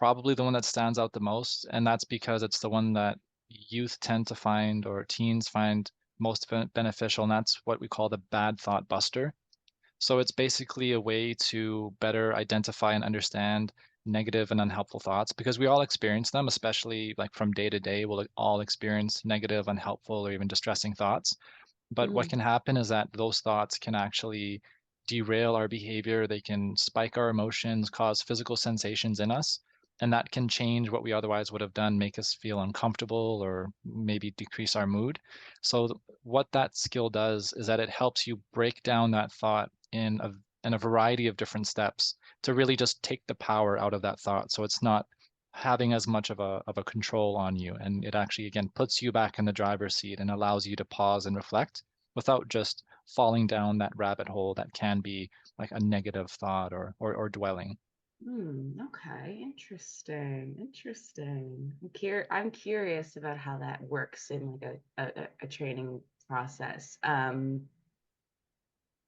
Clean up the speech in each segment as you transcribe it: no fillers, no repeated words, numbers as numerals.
probably the one that stands out the most, and that's because it's the one that youth tend to find or teens find most beneficial, and that's what we call the bad thought buster. So it's basically a way to better identify and understand negative and unhelpful thoughts because we all experience them, especially like from day to day, we'll all experience negative, unhelpful, or even distressing thoughts. But what Mhm. can happen is that those thoughts can actually derail our behavior. They can spike our emotions, cause physical sensations in us, and that can change what we otherwise would have done, make us feel uncomfortable or maybe decrease our mood. So what that skill does is that it helps you break down that thought in a variety of different steps to really just take the power out of that thought. So it's not having as much of a control on you, and it actually again puts you back in the driver's seat and allows you to pause and reflect without just falling down that rabbit hole that can be like a negative thought or dwelling. Okay, interesting. Interesting. I'm curious about how that works in like a training process.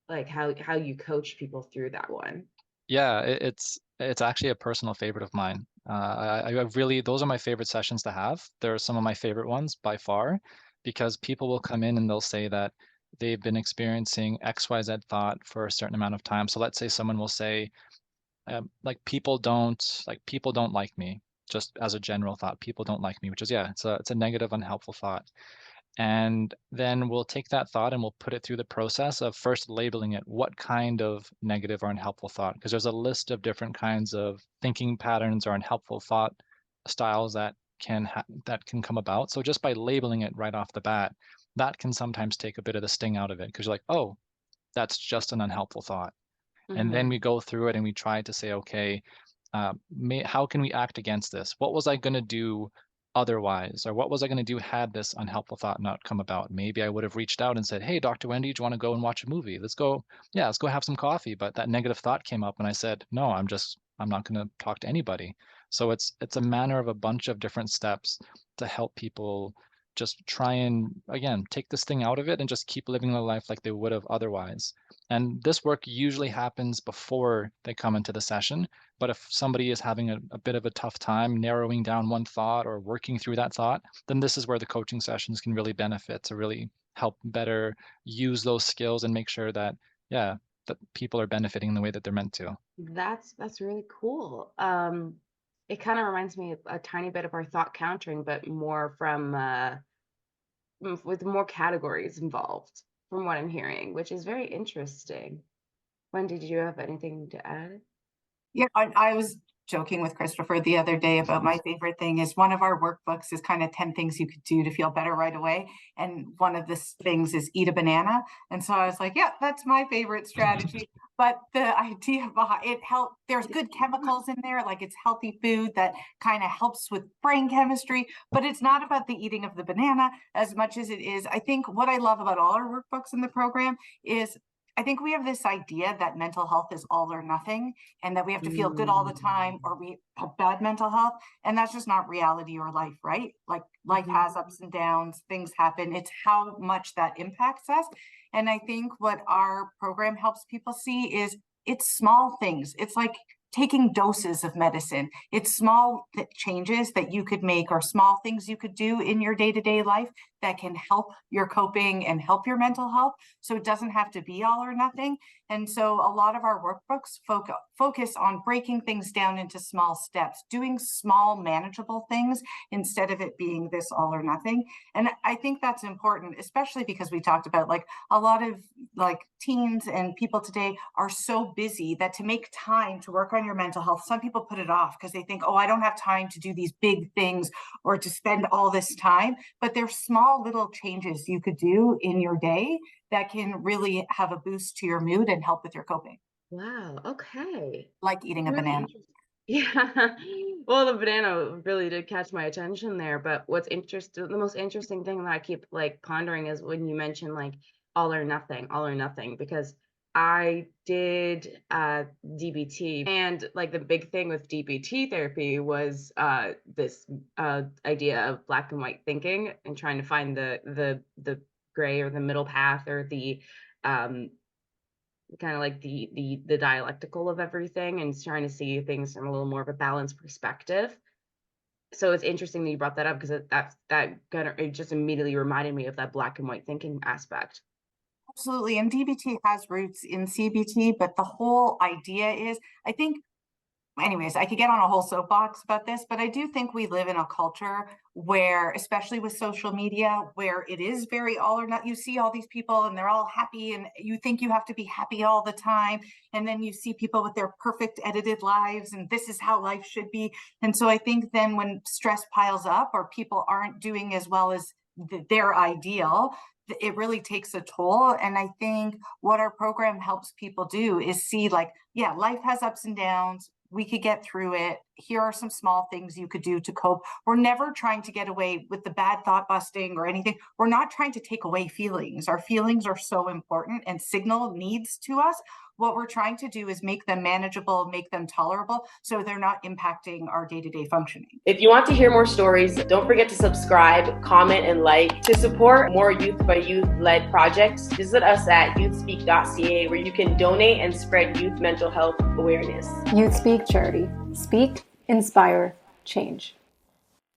Like how you coach people through that one. Yeah, it's actually a personal favorite of mine. I really those are my favorite sessions to have. They're some of my favorite ones by far because people will come in and they'll say that they've been experiencing XYZ thought for a certain amount of time. So let's say someone will say, like people don't like me, just as a general thought. People don't like me, which is yeah, it's a negative, unhelpful thought. And then we'll take that thought and we'll put it through the process of first labeling it. What kind of negative or unhelpful thought? Because there's a list of different kinds of thinking patterns or unhelpful thought styles that can come about. So just by labeling it right off the bat, that can sometimes take a bit of the sting out of it because you're like, oh, that's just an unhelpful thought. And then we Hmm. go through it and we try to say, okay, how can we act against this? What was I going to do otherwise? Or what was I going to do had this unhelpful thought not come about? Maybe I would have reached out and said, hey, Dr. Wendy, do you want to go and watch a movie? Let's go have some coffee. But that negative thought came up and I said, no, I'm not going to talk to anybody. So it's a manner of a bunch of different steps to help people just try and, again, take this thing out of it and just keep living their life like they would have otherwise. And this work usually happens before they come into the session. But if somebody is having a bit of a tough time narrowing down one thought or working through that thought, then this is where the coaching sessions can really benefit to really help better use those skills and make sure that, yeah, that people are benefiting in the way that they're meant to. That's really cool. It kind of reminds me a tiny bit of our thought countering, but more from with more categories involved, from what I'm hearing, which is very interesting. When did you have anything to add? Yeah, I was joking with Christopher the other day about my favorite thing is one of our workbooks is kind of 10 things you could do to feel better right away. And one of the things is eat a banana. And so I was like, yeah, that's my favorite strategy. But the idea behind it help there's good chemicals in there, like it's healthy food that kind of helps with brain chemistry, but it's not about the eating of the banana as much as it is. I think what I love about all our workbooks in the program is I think we have this idea that mental health is all or nothing and that we have to feel good all the time or we have bad mental health. And that's just not reality or life, right? Like life Mhm. has ups and downs, things happen. It's how much that impacts us. And I think what our program helps people see is it's small things. It's like taking doses of medicine. It's small changes that you could make or small things you could do in your day to day life that can help your coping and help your mental health. So it doesn't have to be all or nothing. And so a lot of our workbooks focus on breaking things down into small steps, doing small, manageable things instead of it being this all or nothing. And I think that's important, especially because we talked about like a lot of like teens and people today are so busy that to make time to work on your mental health, some people put it off because they think, oh, I don't have time to do these big things or to spend all this time. But there's small little changes you could do in your day that can really have a boost to your mood and help with your coping, Wow, okay. like eating a Really banana. interesting. Yeah. Well, the banana really did catch my attention there, but the most interesting thing that I keep like pondering is when you mention like all or nothing, because I did DBT, and like the big thing with DBT therapy was this idea of black and white thinking and trying to find the gray or the middle path or the um kind of like the dialectical of everything and trying to see things from a little more of a balanced perspective. So it's interesting that you brought that up because it just immediately reminded me of that black and white thinking aspect. Absolutely. And DBT has roots in CBT, but the whole idea is, I think, anyways, I could get on a whole soapbox about this, but I do think we live in a culture where, especially with social media, where it is very all or not. You see all these people and they're all happy, and you think you have to be happy all the time. And then you see people with their perfect edited lives, and this is how life should be. And so I think then when stress piles up or people aren't doing as well as their ideal, it really takes a toll. And I think what our program helps people do is see, like, yeah, life has ups and downs. We could get through it. Here are some small things you could do to cope. We're never trying to get away with the bad thought busting or anything. We're not trying to take away feelings. Our feelings are so important and signal needs to us. What we're trying to do is make them manageable, make them tolerable, so they're not impacting our day-to-day functioning. If you want to hear more stories, don't forget to subscribe, comment, and like. To support more youth by youth led projects, visit us at youthspeak.ca, where you can donate and spread youth mental health awareness. YouthSpeak Charity. Speak, inspire, change.